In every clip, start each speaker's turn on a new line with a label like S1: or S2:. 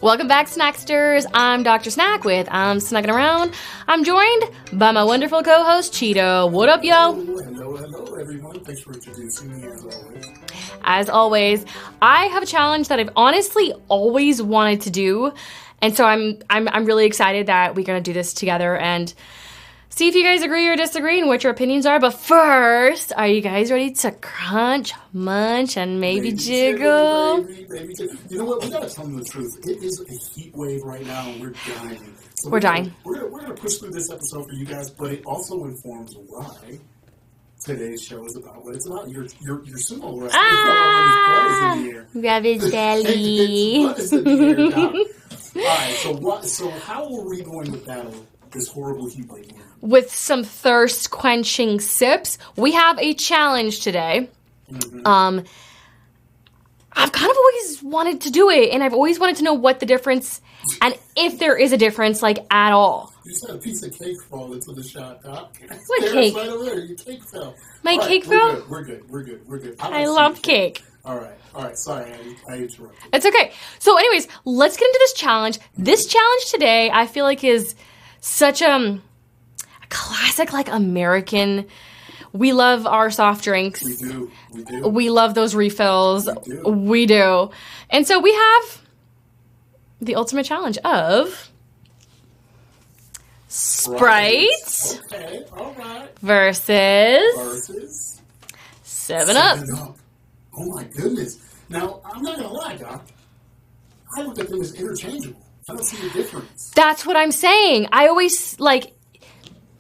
S1: Welcome back, Snacksters. I'm Dr. Snak with I'm Snackin Around. I'm joined by my wonderful co-host, Cheeto. What up, yo?
S2: Hello, everyone. Thanks for introducing me, as always.
S1: As always, I have a challenge that I've honestly always wanted to do, and so I'm really excited that we're gonna do this together and see if you guys agree or disagree and what your opinions are. But first, are you guys ready to crunch, munch, and maybe jiggle?
S2: Baby. You know what? We gotta tell them the truth. It is a heat wave right now, and we're dying. So
S1: We're dying.
S2: We're gonna push through this episode for you guys, but it also informs why today's show is about what it's about. Your sumo wrestling.
S1: Ah!
S2: Blood is in the air.
S1: Rabbit's belly.
S2: Blood is in the air now. All right. So how are we going to battle this horrible heat wave?
S1: With some thirst quenching sips. We have a challenge today.
S2: Mm-hmm.
S1: I've kind of always wanted to do it, and I've always wanted to know what the difference, and if there is a difference, like, at all.
S2: You just had a piece of cake fall into the shot, Doc.
S1: What cake?
S2: Right over there. Your cake fell.
S1: My
S2: All
S1: cake
S2: right,
S1: fell?
S2: We're good.
S1: I love cake.
S2: All right. Sorry, I interrupted.
S1: It's okay. So anyways, let's get into this challenge. This challenge today, I feel like, is such a classic, like, American. We love our soft drinks.
S2: We do.
S1: We love those refills.
S2: We do.
S1: And so we have the ultimate challenge of Sprite
S2: Okay, all right.
S1: versus 7-Up.
S2: 7-Up. Oh my goodness. Now, I'm not going to lie, Doc. I look at them as interchangeable. I don't see the difference.
S1: That's what I'm saying. I always, like,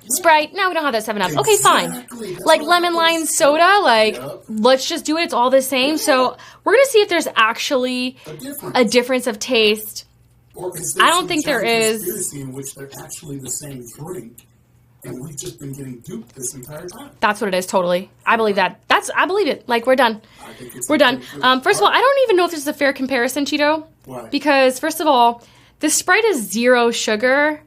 S1: Sprite, no, we don't have that 7-Up. Okay,
S2: Exactly.
S1: fine.
S2: That's
S1: Like
S2: what
S1: lemon
S2: I
S1: lime
S2: was
S1: soda, like,
S2: Yep.
S1: let's just do it. It's all the same.
S2: Yeah.
S1: So we're going to see if there's actually
S2: A difference.
S1: a difference of taste.
S2: Or is there
S1: I don't
S2: some
S1: think there
S2: giant
S1: is.
S2: conspiracy in which they're actually the same drink, and we've just been getting duped this entire time?
S1: That's what it is, totally. I believe that. I believe it. Like, we're done.
S2: I think it's
S1: We're done.
S2: pretty good.
S1: First of all, I don't even know if this is a fair comparison, Cheeto.
S2: Why?
S1: Because, first of all, this Sprite is 0 sugar,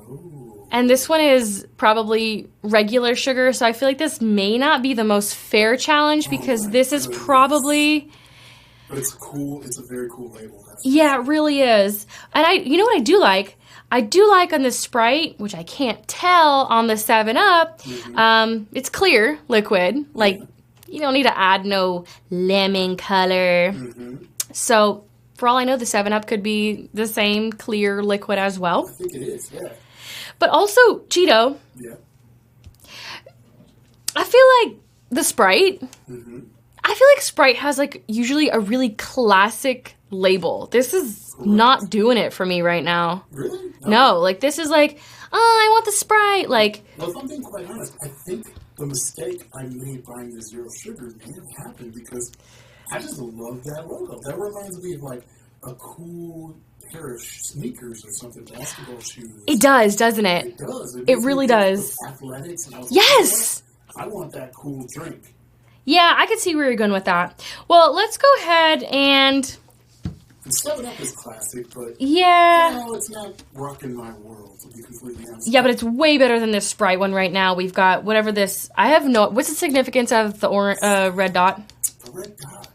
S2: Oh.
S1: and this one is probably regular sugar, so I feel like this may not be the most fair challenge because
S2: my
S1: this is
S2: goodness.
S1: probably...
S2: But it's cool. It's a very cool label. That's
S1: Yeah, it really is. And you know what I do like? I do like on the Sprite, which I can't tell on the 7-Up, it's clear liquid. Like, you don't need to add no lemon color. So, for all I know, the 7-Up could be the same clear liquid as well.
S2: I think it is. Yeah.
S1: But also, Cheeto,
S2: Yeah.
S1: I feel like the Sprite, I feel like Sprite has, like, usually a really classic label. This is not doing it for me right now.
S2: Really?
S1: No, like, this is like, oh, I want the Sprite. Like,
S2: Well, if I'm being quite honest, I think the mistake I made buying the 0 sugar may have happened because I just love that logo. That reminds me of, like, a cool pair of sneakers or something, basketball shoes.
S1: it does, doesn't it?
S2: It does.
S1: It
S2: makes me
S1: really
S2: think
S1: does.
S2: of athletics. And I was
S1: Yes!
S2: like, I want that cool drink.
S1: Yeah, I could see where you're going with that. Well, let's go ahead and,
S2: And 7-Up is classic, but
S1: yeah.
S2: it's not rocking my world, to be completely honest.
S1: Yeah, but it's way better than this Sprite one right now. We've got whatever this, what's the significance of the red dot?
S2: The red dot.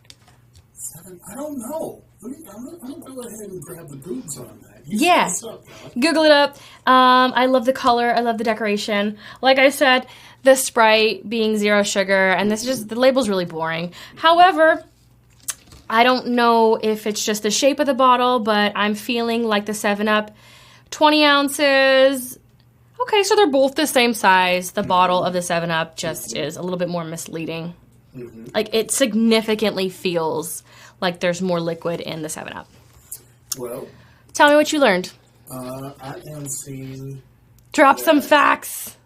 S2: I don't know. I'm going to go ahead and grab the boobs on that. You
S1: Yeah.
S2: set us up, Doc.
S1: Google it up. I love the color. I love the decoration. Like I said, the Sprite being 0 sugar, and this is just, the label's really boring. However, I don't know if it's just the shape of the bottle, but I'm feeling like the 7-Up, 20 ounces. Okay, so they're both the same size. The bottle of the 7-Up just is a little bit more misleading. Like, it significantly feels like there's more liquid in the 7-Up.
S2: Well,
S1: Tell me what you learned.
S2: I am seeing...
S1: Drop some facts.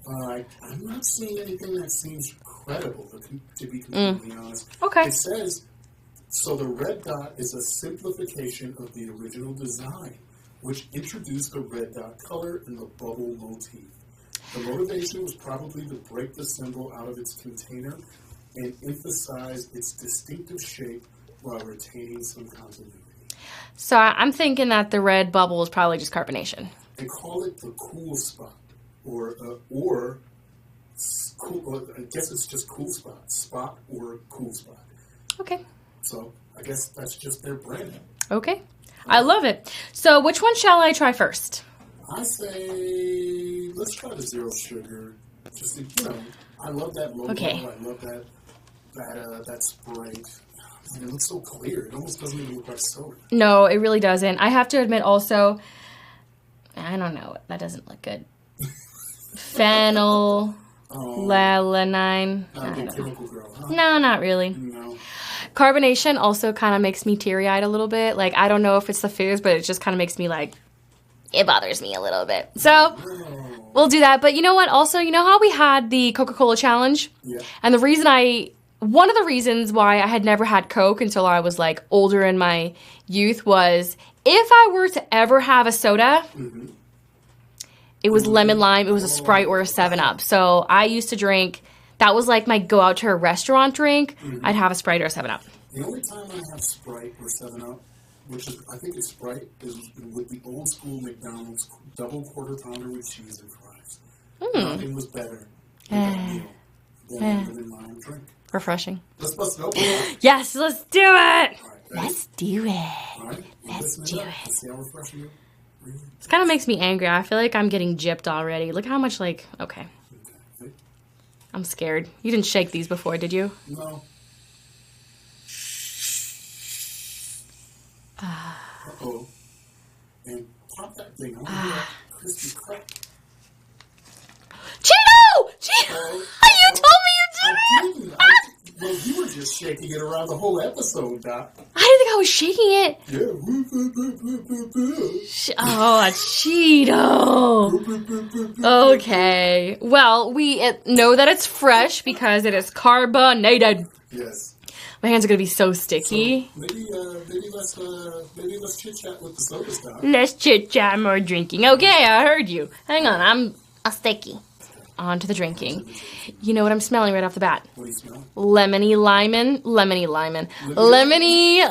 S2: I'm not seeing anything that seems credible, to be completely honest.
S1: Okay.
S2: It says, so the red dot is a simplification of the original design, which introduced the red dot color and the bubble motif. The motivation was probably to break the symbol out of its container and emphasize its distinctive shape while retaining some continuity.
S1: So I'm thinking that the red bubble is probably just carbonation.
S2: They call it the cool spot, or cool. I guess it's just cool spot or cool spot.
S1: Okay.
S2: So I guess that's just their brand.
S1: Okay. I love it. So which one shall I try first?
S2: I say let's try the zero sugar. Just I love that logo.
S1: Okay.
S2: I love that Sprite. And it looks so clear. It almost doesn't even look like soda.
S1: No, it really doesn't. I have to admit also, I don't know. That doesn't look good. Phenyl, lalanine.
S2: Chemical girl, huh?
S1: No, not really.
S2: No.
S1: Carbonation also kind of makes me teary-eyed a little bit. Like, I don't know if it's the fizz, but it just kind of makes me like, it bothers me a little bit. So, we'll do that. But you know what? Also, you know how we had the Coca-Cola challenge?
S2: Yeah.
S1: And one of the reasons why I had never had Coke until I was like older in my youth was if I were to ever have a soda, it was lemon lime, it was a Sprite or a 7-Up. So I used to drink, that was like my go out to a restaurant drink, I'd have a Sprite or a 7-Up.
S2: The only time I have Sprite or 7-Up, which is, I think it's Sprite, is with the old school McDonald's double quarter pounder with cheese and fries. Nothing was better than that meal than a lemon lime drink.
S1: Refreshing.
S2: Let's bust it open.
S1: Yes, let's do it.
S2: Right,
S1: Let's do it.
S2: All right,
S1: Let's do it.
S2: Let's see how refreshing it is.
S1: This kind of makes me angry. I feel like I'm getting gypped already. Look how much okay.
S2: Okay.
S1: I'm scared. You didn't shake these before, did you?
S2: No. Uh-oh. And pop that thing. I want to hear that crispy crack.
S1: Cheeto! Cheeto! You told me you did it!
S2: Well, you were just shaking it around the whole episode, Doc.
S1: I didn't think I was shaking it.
S2: Yeah.
S1: Oh, Cheeto. Okay. Well, we know that it's fresh because it is carbonated.
S2: Yes.
S1: My hands are going to be so sticky.
S2: So maybe let's chit-chat with the sodas, Doc.
S1: Let's chit-chat more drinking. Okay, I heard you. Hang on, I'm a sticky. On to the drinking. You know what I'm smelling right off the bat?
S2: What do you smell?
S1: Lemony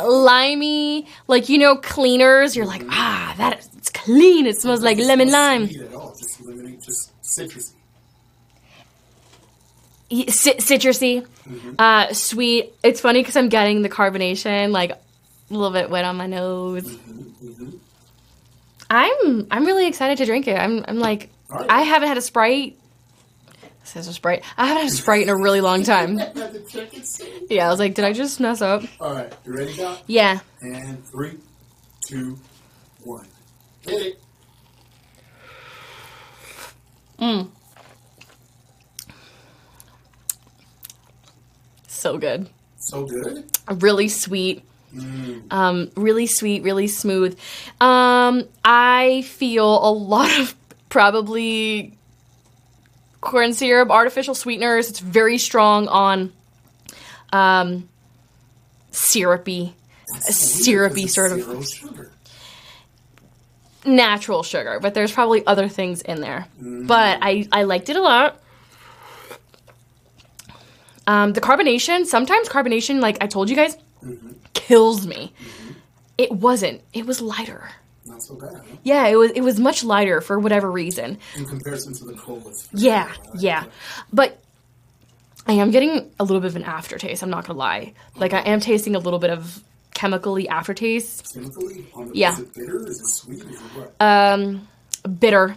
S1: limey. Like, you know, cleaners. You're like, it's clean. It smells like lemon lime.
S2: Sweet at all. Just lemony, just citrusy.
S1: Citrusy. Sweet. It's funny because I'm getting the carbonation, like, a little bit wet on my nose. I'm really excited to drink it. I'm like,
S2: right.
S1: I haven't had a Sprite. This is a Sprite. I haven't had a Sprite in a really long time. Yeah, I was like, did I just mess up?
S2: All right, you ready, Doc?
S1: Yeah.
S2: And 3, 2, 1. Hit it.
S1: So good.
S2: So good?
S1: Really sweet. Really sweet, really smooth. I feel a lot of probably corn syrup, artificial sweeteners. It's very strong on syrupy sort of
S2: Zero sugar.
S1: natural sugar, but there's probably other things in there. But I liked it a lot. The carbonation, sometimes carbonation, like I told you guys, kills me. It wasn't. It was lighter.
S2: Not so bad, huh?
S1: Yeah, it was much lighter for whatever reason.
S2: In comparison to the colas.
S1: Yeah. But I am getting a little bit of an aftertaste, I'm not going to lie. Like, I am tasting a little bit of chemically aftertaste.
S2: Chemically?
S1: Yeah.
S2: Is it bitter? Is it sweet? Is it what?
S1: Bitter.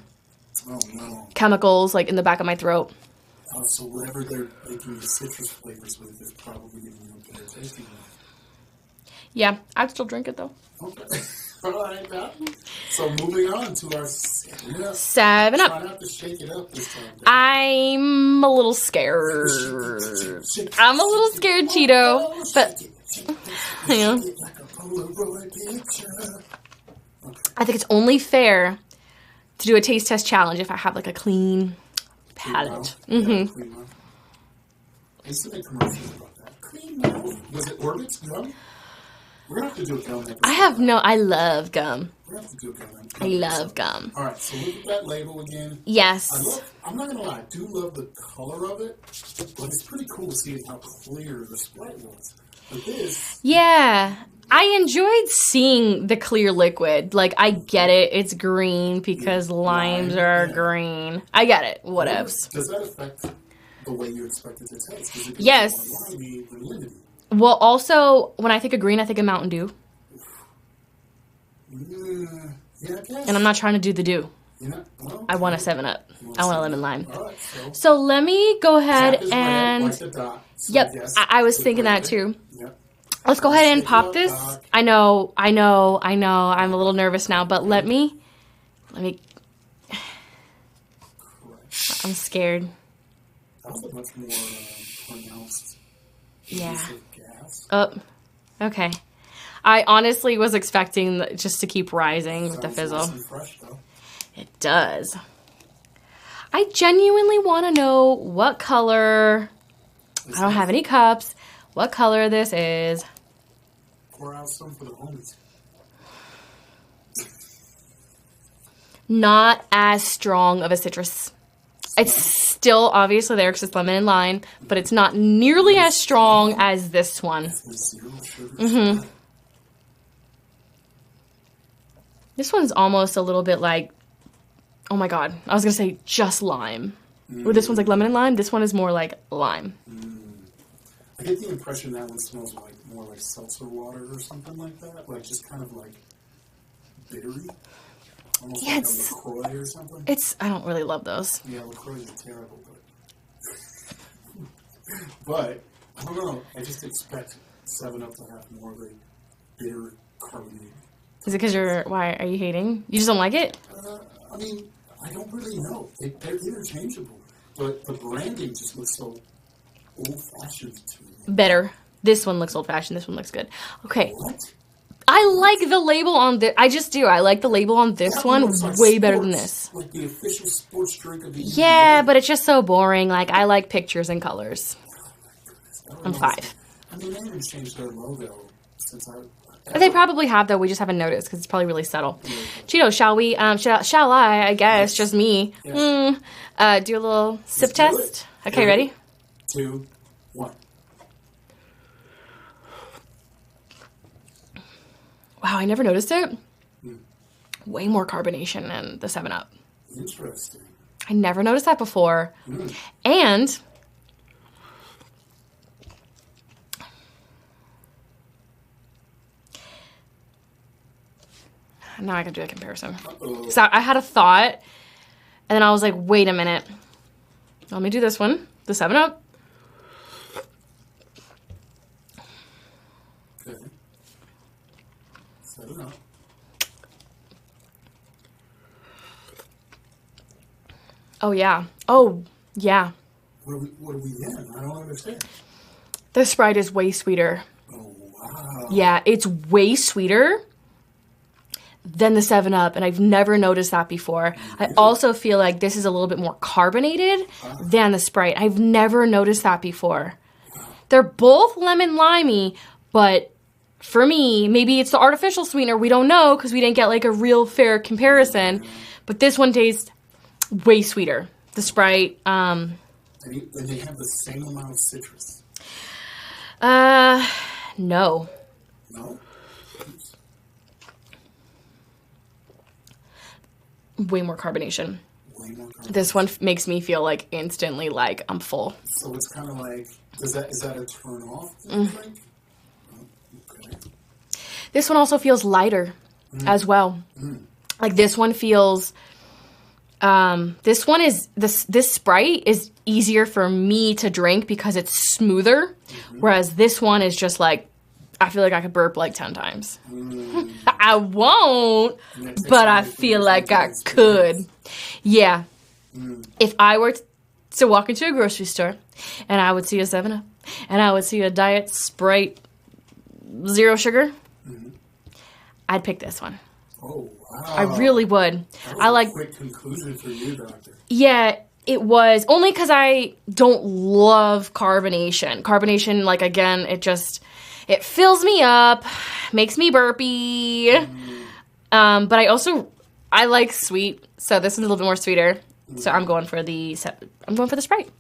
S2: Oh, no.
S1: Chemicals, like, in the back of my throat.
S2: So whatever they're making the citrus flavors with is probably giving you a bitter tasting one.
S1: Yeah, I'd still drink it, though.
S2: Okay. All right, Doc. So moving on to our 7-Up.
S1: 7-Up.
S2: Try not to shake it up this time, Doc.
S1: I'm a little scared. I'm a little scared, Cheeto. But, yeah.
S2: Like a Polaroid picture.
S1: I think it's only fair to do a taste test challenge if I have, like, a clean palate.
S2: Clean mouth. I used to make commercials about that. Clean mouth. Was it Orbit's gum? We're going to have to do a gum episode.
S1: I love gum.
S2: We're going to have to do a gum episode.
S1: I love gum.
S2: All right, so look at that label again.
S1: Yes.
S2: I'm not going to lie, I do love the color of it, but it's pretty cool to see how clear the Sprite was. But this...
S1: Yeah. I enjoyed seeing the clear liquid. Like, I get it. It's green because limes are green. I get it. Whatevs.
S2: Does that affect the way you expect it to taste?
S1: Yes. Well, also, when I think of green, I think of Mountain Dew.
S2: Yeah, I guess.
S1: And I'm not trying to do the do.
S2: Yeah, well,
S1: I want a 7-Up. I want a lemon lime.
S2: All right,
S1: So let me go ahead
S2: cap is red,
S1: and...
S2: like the dot. So
S1: Yep,
S2: yes,
S1: I was
S2: it's
S1: thinking that
S2: red.
S1: too.
S2: Yep.
S1: Let's go ahead and
S2: Stick it
S1: pop
S2: up,
S1: this.
S2: Doc.
S1: I know. I'm a little nervous now, but let me... I'm scared.
S2: That was a much more pronounced
S1: Yeah.
S2: use of gas.
S1: Oh, okay. I honestly was expecting just to keep rising with the
S2: Sounds
S1: fizzle.
S2: nice and fresh, though.
S1: It does. I genuinely want to know what color... I don't have any cups. What color this is.
S2: Pour out some for the homies.
S1: Not as strong of a citrus. It's still obviously there because it's lemon and lime, but it's not nearly as strong as this one.
S2: Zero sugar.
S1: This one's almost a little bit like, oh my god, I was going to say just lime. Or this one's like lemon and lime. This one is more like lime.
S2: I get the impression that one smells like more like seltzer water or something like that. Like just kind of like bittery. Almost
S1: Yeah,
S2: like a LaCroix or something.
S1: I don't really love those.
S2: Yeah, LaCroix is terrible, but I don't know. I just expect 7-Up to have more of a bitter carbonated.
S1: Is it because why are you hating? You just don't like it?
S2: I mean, I don't really know. They're interchangeable, but the branding just looks so old-fashioned to me.
S1: Better. This one looks old-fashioned. This one looks good. Okay.
S2: What?
S1: I like the label on this. I just do. I like the label on this
S2: That
S1: one
S2: looks like
S1: way better than
S2: sports,
S1: this.
S2: Like the official sports drink of the year.
S1: Yeah, but it's just so boring. Like, I like pictures and colors. I'm 5.
S2: I mean, they haven't changed their logo since
S1: They probably have, though. We just haven't noticed because it's probably really subtle. Cheeto, shall we? Shall I guess, just me.
S2: Yes.
S1: Do a little sip
S2: do
S1: test.
S2: it.
S1: Okay, ready?
S2: 2, 1.
S1: Wow, I never noticed it. Way more carbonation than the 7-Up.
S2: Interesting.
S1: I never noticed that before. And now I can do a comparison. So I had a thought, and then I was like, wait a minute. Let me do this one, the 7-Up.
S2: Okay. 7-Up.
S1: Oh, yeah. Oh, yeah.
S2: What are we in? I don't understand.
S1: The Sprite is way sweeter.
S2: Oh, wow.
S1: Yeah, it's way sweeter than the 7-Up, and I've never noticed that before. I also feel like this is a little bit more carbonated than the Sprite. I've never noticed that before. They're both lemon limey, but for me, maybe it's the artificial sweetener. We don't know because we didn't get like a real fair comparison. But this one tastes way sweeter. The Sprite.
S2: And they have the same amount of citrus.
S1: No.
S2: No?
S1: Way more carbonation.
S2: Way more carbonation.
S1: This one makes me feel like instantly like I'm full.
S2: So it's kind of like, is that a turn off? Do you think? Oh, okay.
S1: This one also feels lighter as well. Like this one feels. This one is this Sprite is easier for me to drink because it's smoother, whereas this one is just like I feel like I could burp like 10 times. I won't, but I feel like I could. Yeah. If I were to walk into a grocery store and I would see a 7-Up and I would see a Diet Sprite Zero sugar, I'd pick this one.
S2: Oh, wow.
S1: I really would.
S2: That was
S1: I like.
S2: a quick conclusion for you, Doctor.
S1: Yeah, it was only because I don't love carbonation. Carbonation, like again, it fills me up, makes me burpy. But I like sweet, so this is a little bit more sweeter. So I'm going for the Sprite.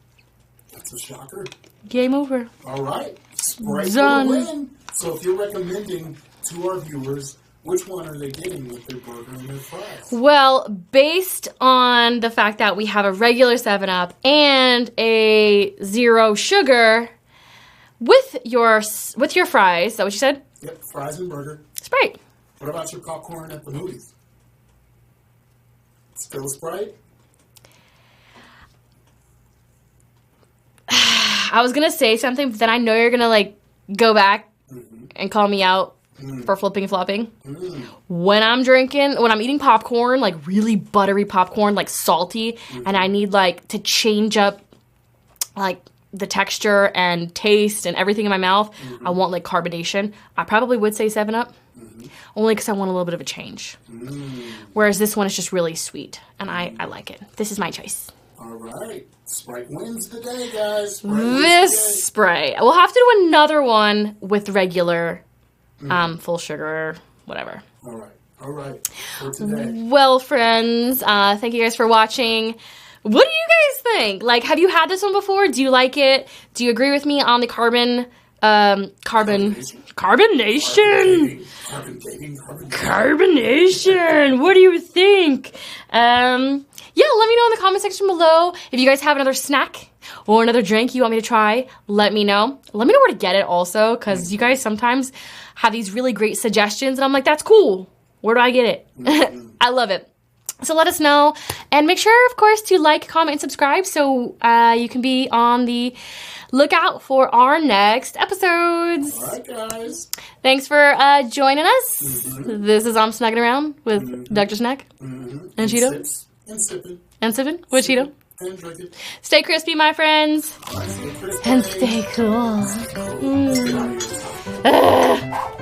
S2: That's a shocker.
S1: Game over.
S2: All right, Sprite
S1: Done.
S2: for the win. So if you're recommending to our viewers, which one are they getting with their burger and their fries?
S1: Well, based on the fact that we have a regular 7-Up and a zero sugar with your fries, is that what you said?
S2: Yep, fries and burger.
S1: Sprite.
S2: What about your popcorn at the movies? Still a Sprite?
S1: I was gonna say something, but then I know you're gonna like go back and call me out for flipping and flopping. When I'm eating popcorn, like really buttery popcorn, like salty, and I need like to change up like the texture and taste and everything in my mouth, I want like carbonation. I probably would say 7-Up, only because I want a little bit of a change. Whereas this one is just really sweet, and I like it. This is my choice.
S2: All right. Sprite wins the day, guys.
S1: Sprite. We'll have to do another one with regular full sugar, whatever.
S2: All right. For today.
S1: Well, friends, thank you guys for watching. What do you guys think? Like, have you had this one before? Do you like it? Do you agree with me on the carbonation? What do you think? Yeah, let me know in the comment section below. If you guys have another snack or another drink you want me to try, let me know. Let me know where to get it also, because you guys sometimes have these really great suggestions, and I'm like, that's cool. Where do I get it? I love it. So let us know, and make sure, of course, to like, comment, and subscribe so you can be on the lookout for our next episodes.
S2: All right, guys.
S1: Thanks for joining us. This is Snackin Around with Dr. Snack and Cheeto.
S2: And sipping.
S1: And sipping with Cheeto.
S2: And drinking.
S1: Stay crispy, my friends.
S2: Stay crispy.
S1: And stay cool.
S2: Let's get out of here.